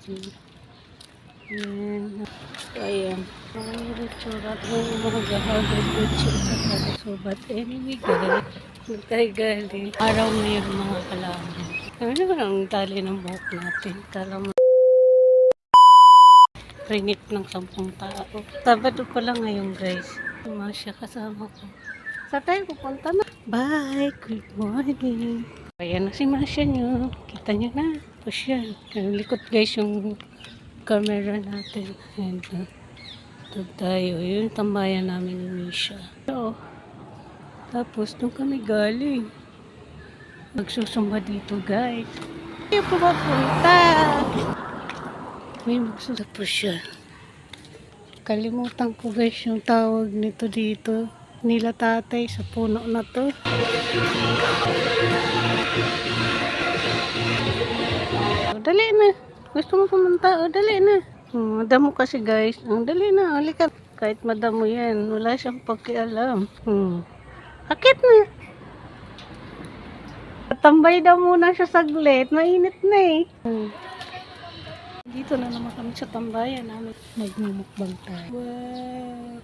Ayan. Ayan. Ang ritsura ng mga hagod ritsura sa so but anyway guys, gali araw ngayon mga kalaman. Ano ba ang tali ng buhok natin? Kala mo ringit ng 10 tao. Sabado pa lang ngayon guys. Masya kasama ko. Sa tayo pupunta na. Bye! Good morning! Ayan na si Masya nyo. Kita nyo na. Tapos yan. Likot guys yung camera natin. And ito tayo. Yun tambayan namin ni Misha. So, tapos doon kami galing. Magsusumba dito guys. Ayaw po mapunta. May magsusumba. Tapos siya. Kalimutan ko guys yung tawag nito dito. Nila tatay sa puno na to. Dali na. Gusto mo pumunta? Dali na. Madamo kasi guys. Dali na. Halika. Kahit madamo yan. Wala siyang pakialam. Akit na. Tambay daw muna siya saglit. Mainit na eh. Dito na naman kami sa tambayan namin. Magmumukbang tayo. Wow.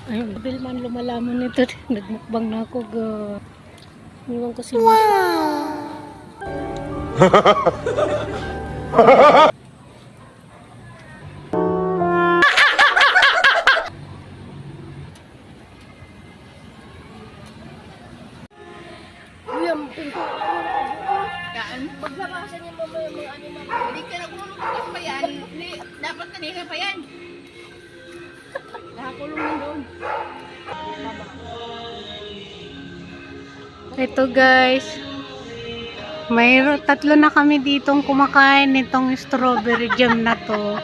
Ayun, Bilman lumalaman nito. Nagmukbang na ako. Iwan ko si wow! Paglakasan niya mamaya mga animal. Hindi ka nagulong pa yan. Dapat kanina pa yan. Nakakulong na doon. Ito guys. Mayroon tatlo na kami ditong kumakain nitong strawberry jam na to.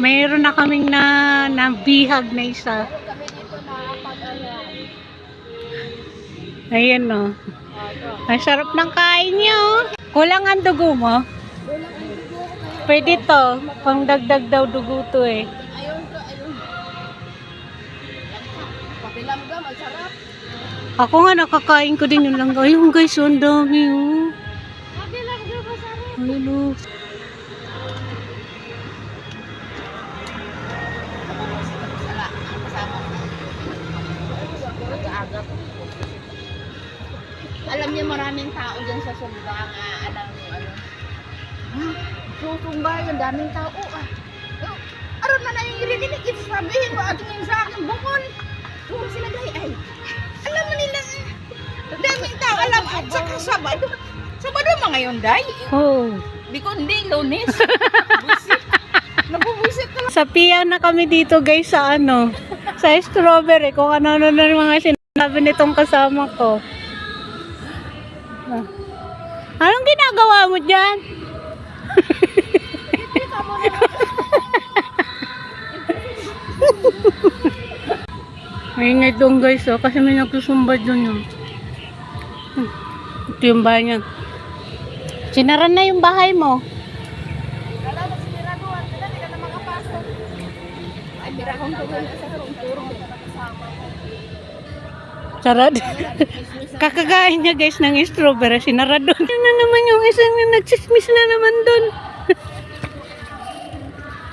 Mayroon na kaming nabihag na isa. Kami dito na pag-ayan. Ayan o. Ang sarap ng kain nyo. Kulang ang dugo mo? Pwede to. Pang dagdag daw dugo to eh. Ayun to, ayun. Papilamgam, ang sarap. Ako nga nakakain ko din yung langga. Ayun guys, ang dami oh. Papilamgam, ang sarap. Ayun oh. Alam niyo maraming tao dyan sa Sumba nga alam niyo ano. Susumba yung daming tao aron na yung iridinig sabihin mo ato yung sa akin bukol. Puro sila ay. Alam mo nila daming tao alam at saka Sabado. Sabado mga yun day. Oh. Di ko hindi Lunes. Nabubuisit ka lang. Sa piya na kami dito guys sa ano. Sa strawberry. Kung ano-ano na yung mga sinabi nitong kasama ko. Anong ginagawa mo dyan? Maingay doon guys oh, kasi may nagsusumba doon yun. Ito yung bahay niya. Sinaran na yung bahay mo. Wala na siniraduan. Sila hindi ka na makapasok. Ay, birakong ko doon sa turong-turong. Sarad. Kakagain niya guys ng strawberry. Sinarado. Yan na naman yung isang na nagsismis na naman doon.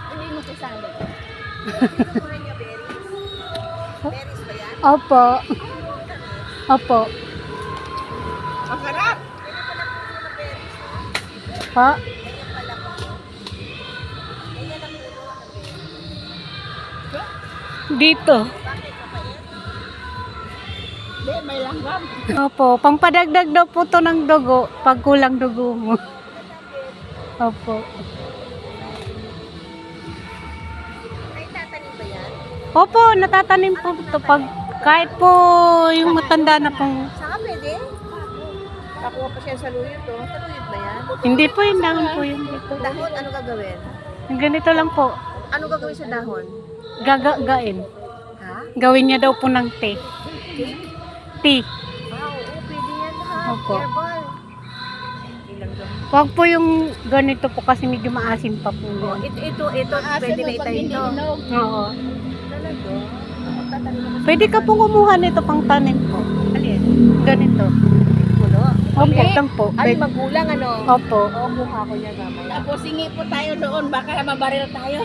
Hindi mo kasali. Berries ba yan? Opo. Opo. Masarap! Pa? Dito. Hindi, may langgam. Opo. Pampadagdag daw po to ng dugo. Pag kulang dugo mo. Opo. Ay, tatanim ba yan? Opo. Natatanim po ito. Pag kahit po yung matanda na pong... Saka pwede? Nakuha pa siya sa luyot to. Sa luyot ba yan? Hindi po yung dahon po yung dito. Dahon, ano gagawin? Ganito lang po. Ano gagawin sa dahon? Gagagain. Ha? Gawin niya daw po ng tea. Cake? Tea. Wow, pwede yan ha. Opo. Herbal. Langgam. Huwag po yung ganito po kasi medyo maasim pa po Oh, yan. ito, pwede na itayin to. Oo. Talaga? Tatanim naman. Pwede ka po kumuha nito pang tanim po. Alin? Ganito. Puno? Opo, lang po. Ay, magulang ano? Opo. Oo, mukha ko niya mamaya. Tapos singi po tayo doon, baka mabaril tayo.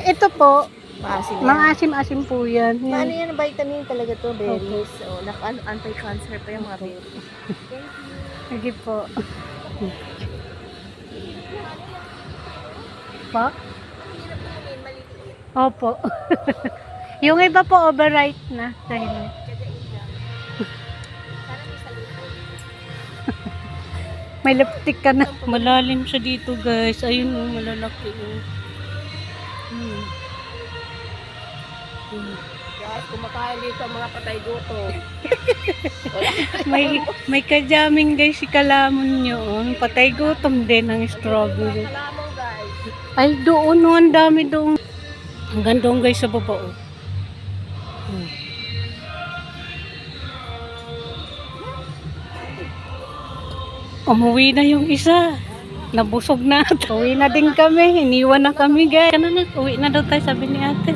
Ito po, Maasim mga asim-asim po yan. Ano Yan. yan, vitamin talaga to, berries. So, anti-cancer pa yung mga berries. Sige po. Pa? Opo. Yung iba po overripe na. Dahil may lipstick ka na. Malalim siya dito guys. Ayun o, malalaki o. Guys, kumakain dito mga patay guto. May kajaming guys si Kalamon nyo. Patay gutom din ang strawberry. Kalamong guys. Ay doon no, ang dami doon. Hanggang doon guys sa baba oh. Umuwi na yung isa. Nabusog na. Uwi na din kami. Iniwan na kami guys. Uwi na daw tayo sabi ni ate.